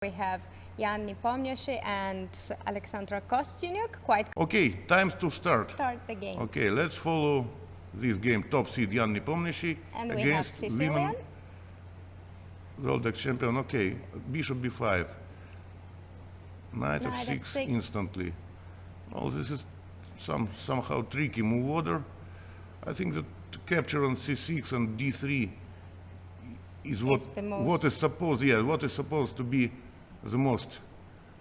We have Jan Nepomniachtchi and Alexandra Kosteniuk. Okay, time to start. Start the game. Okay, let's follow this game. Top seed Jan Nepomniachtchi And we have against Sicilian. women world champion. Okay, bishop b5. Knight of 6 instantly. Well, this is somehow tricky move order. I think that capture on c6 and d3 is what is supposed to be the most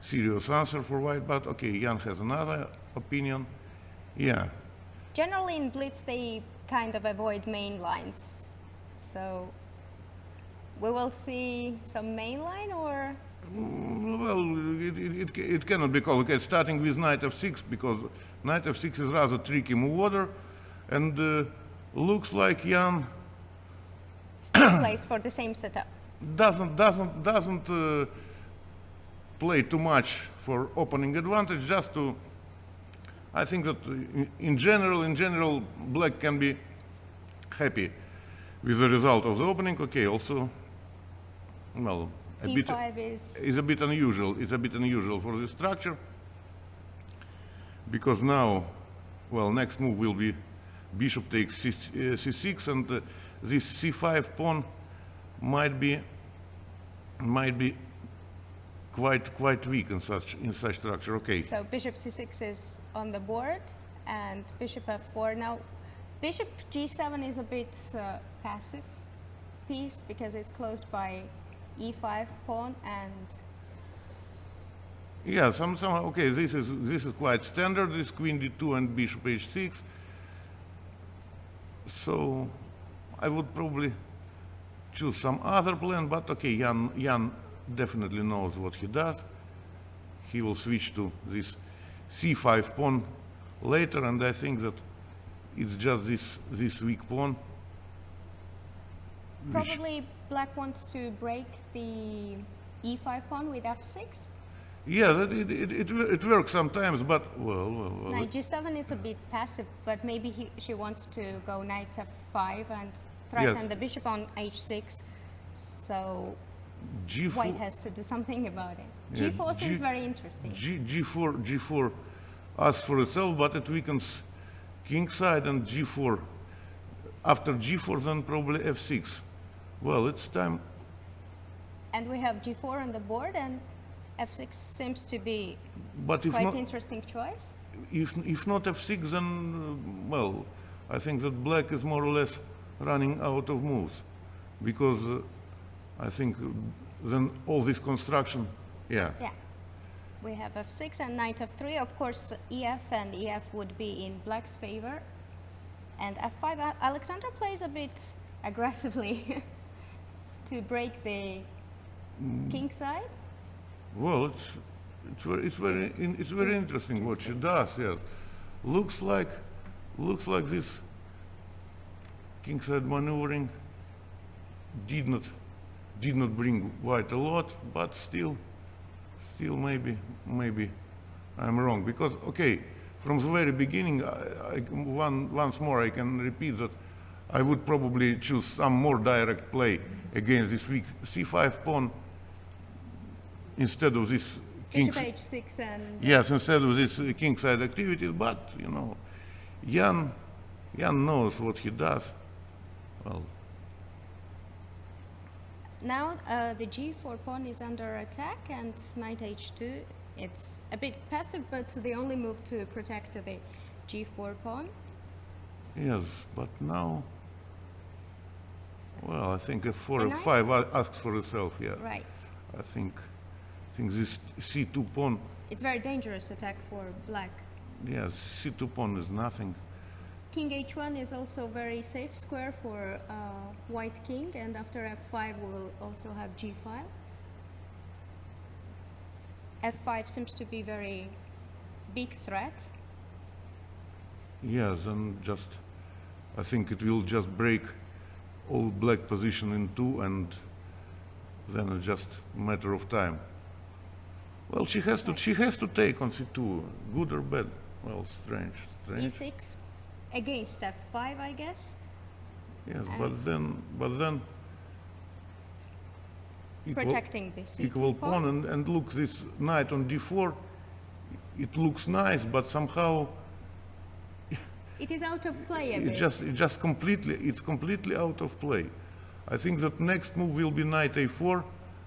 serious answer for white, but okay, Jan has another opinion. Yeah. Generally in Blitz they kind of avoid main lines. So we will see some main line, or? Well, it cannot be called. Okay, starting with knight f6, because knight f6 is rather tricky move order, and looks like Jan still plays for the same setup. Doesn't play too much for opening advantage. Just to, I think that in general, black can be happy with the result of the opening. Okay, also, well, D5 is a bit unusual. It's a bit unusual for this structure, because now, well, next move will be bishop takes c6, and this c5 pawn might be quite weak in such structure. Okay. So bishop c6 is on the board, and bishop f4. Now, bishop g7 is a bit passive piece because it's closed by e5 pawn, and yeah, somehow. Okay, this is quite standard. This queen d2 and bishop h6. So I would probably choose some other plan, but okay, Jan definitely knows what he does. He will switch to this c5 pawn later, and I think that it's just this weak pawn. Probably black wants to break the e5 pawn with f6. Yeah, it works sometimes, but well. Knight g7 is a bit passive, but maybe she wants to go knight f5 and threaten the bishop on h6. So G4, white has to do something about it. Yeah, g4 seems very interesting. G4 asks for itself, but it weakens king side, and g4. After g4, then probably f6. Well, it's time. And we have g4 on the board, and f6 seems to be quite interesting choice. If not f6, then well, I think that black is more or less running out of moves, because I think then all this construction, yeah. Yeah, we have f6 and knight f3. Of course, ef and ef would be in black's favor, and f5. Alexandra plays a bit aggressively to break the king side. Well, it's very interesting what she does. Yes, looks like this kingside maneuvering did not bring white a lot, but still maybe I'm wrong, because okay, from the very beginning, once more I can repeat that I would probably choose some more direct play against this weak c5 pawn, instead of this king h6 and yes, instead of this kingside activity. But you know, Jan knows what he does. Well, now the g4 pawn is under attack, and knight h2. It's a bit passive, but the only move to protect the g4 pawn. Yes, but now, well, I think f4 f5 asks for itself. Yeah, right. I think this c2 pawn. It's very dangerous attack for black. Yes, c2 pawn is nothing. King h1 is also very safe square for white king, and after f5 we'll also have g file. f5 seems to be very big threat. Yes, and just I think it will just break all black position in two, and then it's just a matter of time. Well, she has to take on c2. Good or bad? Well, strange. e6 against f5, I guess. Yes, and but then protecting the c2 equal pawn, and look, this knight on d4, it looks nice, but somehow It is out of play a bit. it's completely out of play. I think that next move will be knight a4,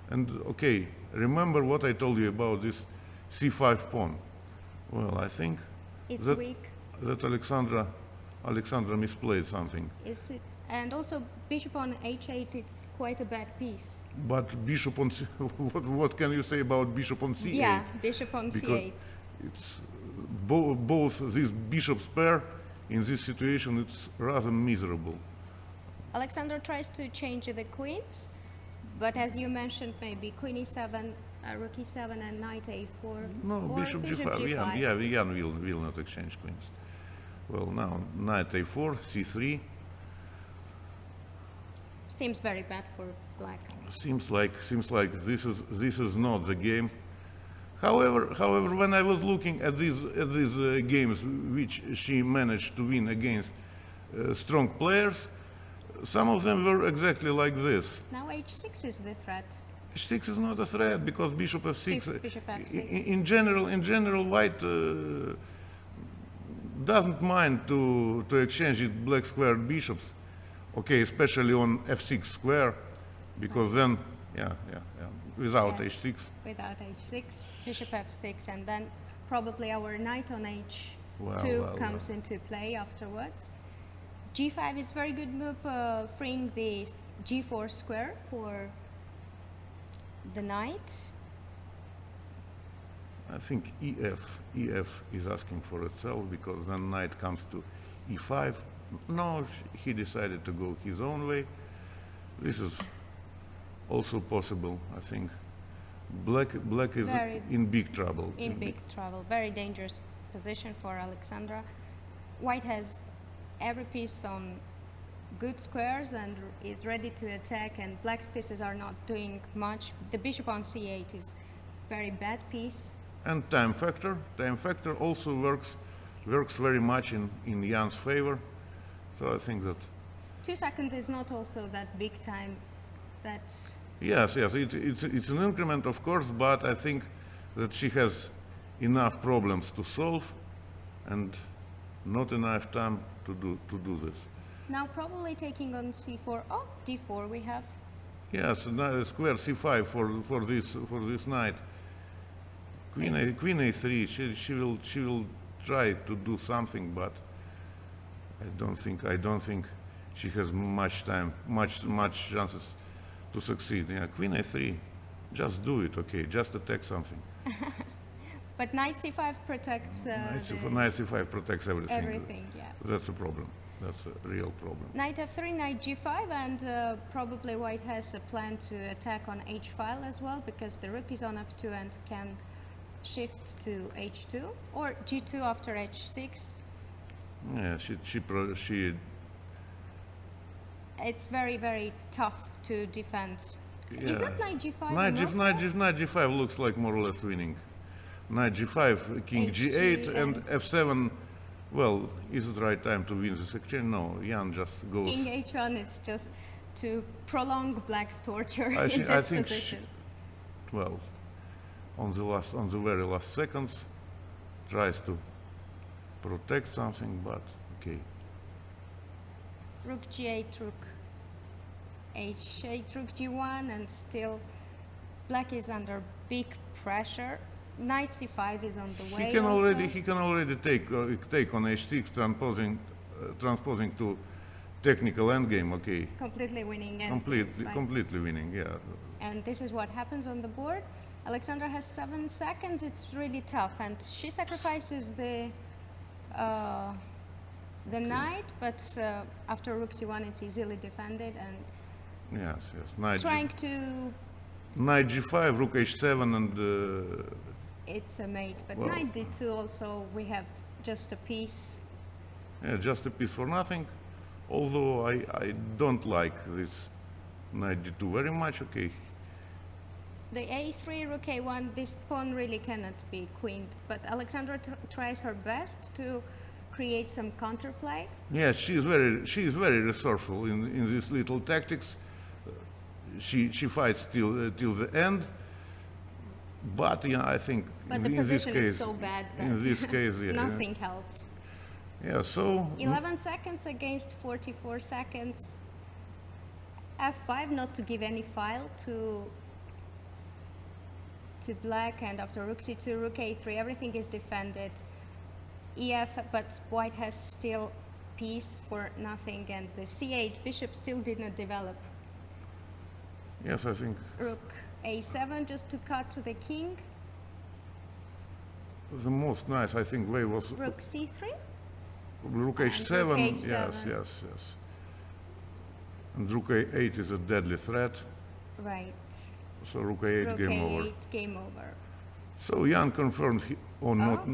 and okay, remember what I told you about this c5 pawn. Well, I think It's that, weak. that Alexandra misplayed something. Is it? And also bishop on h8, it's quite a bad piece. But bishop on what can you say about bishop on c8? Yeah, bishop on Because c8. it's both these bishops pair in this situation, it's rather miserable. Alexandra tries to change the queens, but as you mentioned, maybe queen e7, rook e7, and knight a4. No, or bishop g5. Yeah, Jan will not exchange queens. Well, now knight a4, c3. Seems very bad for black. Seems like this is not the game. However, when I was looking at these games which she managed to win against strong players, some of them were exactly like this. Now h6 is the threat. H6 is not a threat because bishop f6. Bishop f6. In general, white doesn't mind to exchange it black squared bishops. Okay, especially on f6 square, because then, without Yes. h6. Without h6, bishop f6, and then probably our knight on h2 Well, comes into play afterwards. g5 is very good move, freeing the g4 square for the knight. I think EF is asking for itself because then knight comes to E5. No, he decided to go his own way. This is also possible, I think. Black is Very in big trouble. In big trouble, very dangerous position for Alexandra. White has every piece on good squares and is ready to attack, and black's pieces are not doing much. The bishop on c8 is very bad piece. And time factor also works very much in Jan's favor. So I think that 2 seconds is not also that big time. That's yes, it's an increment, of course, but I think that she has enough problems to solve and not enough time to do this. now probably taking on c4. Oh, d4 we have. Yes, square c5 for this knight. Queen a3. She will try to do something, but I don't think she has much chances to succeed. Yeah, queen a3. Just do it, okay? Just attack something. But knight c5 protects Knight c5 protects everything. everything. Yeah. That's a problem. That's a real problem. Knight f3, knight g5, and probably white has a plan to attack on h file as well, because the rook is on f2 and can shift to h2, or g2 after h6. Yeah, she It's very, very tough to defend. Is Yeah. that knight g5? Knight g5 looks like more or less winning. Knight g5, king g8, and f7. Well, is it right time to win this exchange? No, Jan just goes. King h1, it's just to prolong black's torture I in think- this I think position. Well, on the very last seconds, tries to protect something, but okay. Rook g8, rook h8, rook g1, and still black is under big pressure. Knight c5 is on the way. He can also. already take on h6, transposing to technical endgame. Okay, Completely winning. And right. completely winning. Yeah. And this is what happens on the board. Alexandra has 7 seconds. It's really tough, and she sacrifices the knight, but after rook c1, it's easily defended. And Yes. Knight trying to, g5, rook h7, and it's a mate. But Well- knight d2 also, we have just a piece. yeah, just a piece for nothing. Although I don't like this knight d2 very much. Okay. The a3, rook a1, this pawn really cannot be queened. But Alexandra tries her best to create some counterplay. Yes, she is very resourceful in these little tactics. she fights till the end. But yeah, I think But the in this position case, is so bad that in this case, yeah, nothing helps. yeah. So 11 seconds against 44 seconds. F5, not to give any file to black, and after rook c2, rook a3, everything is defended. EF, but white has still piece for nothing, and the c8 bishop still did not develop. yes, I think Rook a7 just to cut to the king. the most nice, I think, way was Rook c3. rook h7. rook h7. Yes. And rook a8 is a deadly threat. Right. So rook a8, Rook game a8, over. game over. So Jan confirmed, not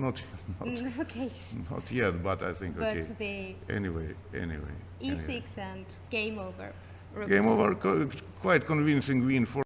Rook h. not yet, but I think But okay. the Anyway. e6 and game over. Game Rooks. over, quite convincing win for